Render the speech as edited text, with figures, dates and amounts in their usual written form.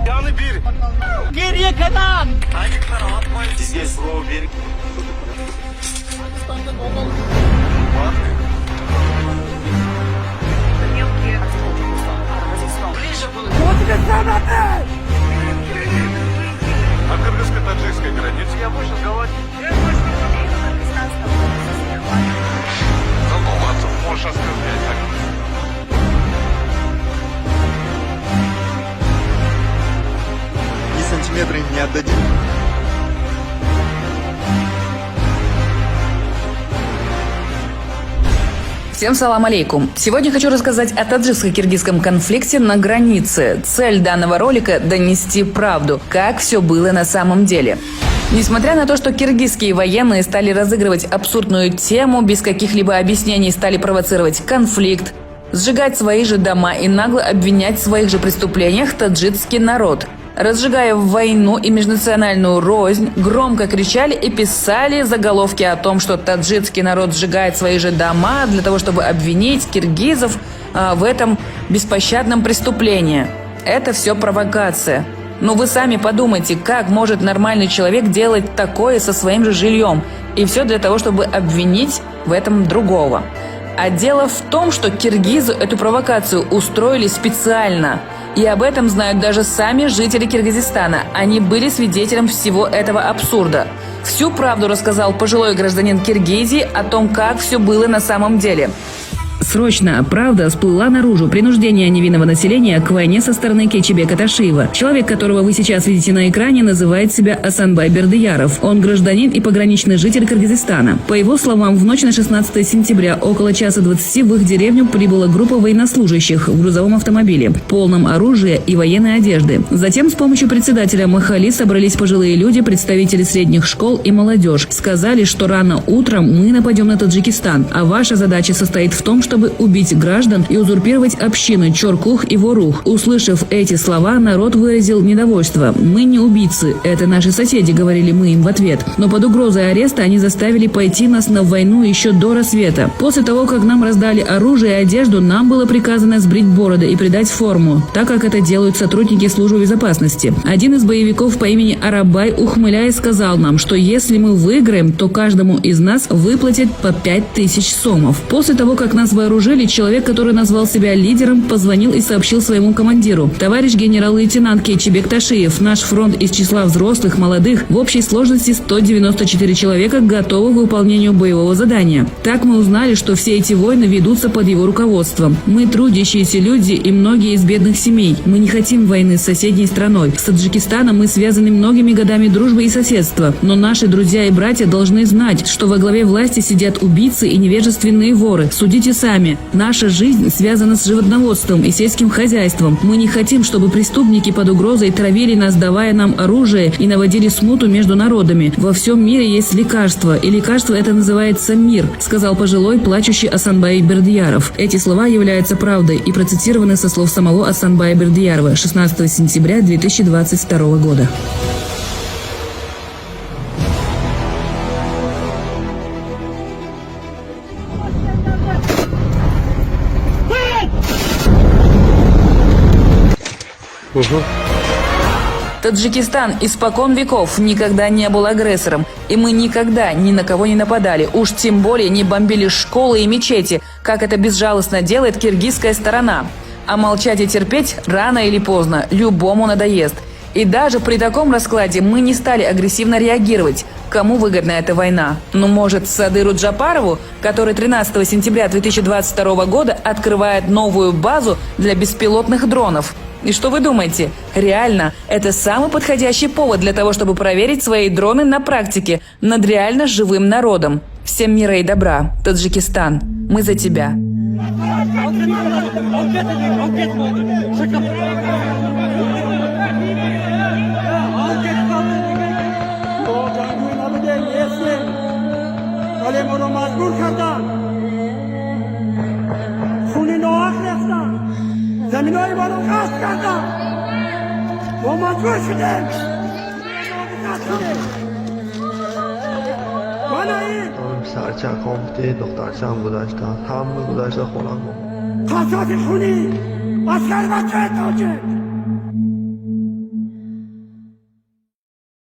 Yani bir. Geriye kalan. Ayıkları atmayın. Sizge slow bir. Bak. На кыргызско-таджикской границе я вышел говорить. Задуматься можешь оскорблять так. Ни сантиметра им не отдадим. Всем салам алейкум. Сегодня хочу рассказать о таджикско-киргизском конфликте на границе. Цель данного ролика – донести правду, как все было на самом деле. Несмотря на то, что киргизские военные стали разыгрывать абсурдную тему, без каких-либо объяснений стали провоцировать конфликт, сжигать свои же дома и нагло обвинять в своих же преступлениях таджикский народ, разжигая войну и межнациональную рознь, громко кричали и писали заголовки о том, что таджикский народ сжигает свои же дома для того, чтобы обвинить киргизов в этом беспощадном преступлении. Это все провокация. Но вы сами подумайте, как может нормальный человек делать такое со своим же жильем? И все для того, чтобы обвинить в этом другого. А дело в том, что киргизы эту провокацию устроили специально. И об этом знают даже сами жители Киргизстана. Они были свидетелем всего этого абсурда. Всю правду рассказал пожилой гражданин Киргизии о том, как все было на самом деле. Срочно правда всплыла наружу. Принуждение невинного населения к войне со стороны Кечебека Ташиева. Человек, которого вы сейчас видите на экране, называет себя Асанбай Бердыяров. Он гражданин и пограничный житель Кыргызстана. По его словам, в ночь на 16 сентября около 1:20 в их деревню прибыла группа военнослужащих в грузовом автомобиле, полном оружия и военной одежды. Затем с помощью председателя Махали собрались пожилые люди, представители средних школ и молодежь. Сказали, что рано утром мы нападем на Таджикистан, а ваша задача состоит в том, чтобы убить граждан и узурпировать общины Чоркух и Ворух. Услышав эти слова, народ выразил недовольство. «Мы не убийцы, это наши соседи», — говорили мы им в ответ. Но под угрозой ареста они заставили пойти нас на войну еще до рассвета. После того, как нам раздали оружие и одежду, нам было приказано сбрить бороды и придать форму, так как это делают сотрудники службы безопасности. Один из боевиков по имени Арабай, ухмыляясь, сказал нам, что если мы выиграем, то каждому из нас выплатят по 5000 сомов. После того, как нас вооружили, человек, который назвал себя лидером, позвонил и сообщил своему командиру: «Товарищ генерал-лейтенант Кечебек Ташиев, наш фронт из числа взрослых, молодых, в общей сложности 194 человека готовы к выполнению боевого задания». Так мы узнали, что все эти войны ведутся под его руководством. Мы трудящиеся люди и многие из бедных семей. Мы не хотим войны с соседней страной. С Таджикистаном мы связаны многими годами дружбы и соседства. Но наши друзья и братья должны знать, что во главе власти сидят убийцы и невежественные воры. Судите сами. Наша жизнь связана с животноводством и сельским хозяйством. Мы не хотим, чтобы преступники под угрозой травили нас, давая нам оружие, и наводили смуту между народами. Во всем мире есть лекарство, и лекарство это называется мир, сказал пожилой плачущий Асанбай Бердыяров. Эти слова являются правдой и процитированы со слов самого Асанбая Бердыярова 16 сентября 2022 года. Таджикистан испокон веков никогда не был агрессором, и мы никогда ни на кого не нападали, уж тем более не бомбили школы и мечети, как это безжалостно делает киргизская сторона. А молчать и терпеть рано или поздно любому надоест. И даже при таком раскладе мы не стали агрессивно реагировать. Кому выгодна эта война? Ну, может, Садыру Джапарову, который 13 сентября 2022 года открывает новую базу для беспилотных дронов? И что вы думаете? Реально, это самый подходящий повод для того, чтобы проверить свои дроны на практике над реально живым народом. Всем мира и добра. Таджикистан, мы за тебя. زمینای ما رو قصد کردن با مجبور شده سرچکم ده دخترچم گذاشتن همه گذاشته خونم قصاص خونی اسکر بچه تاجه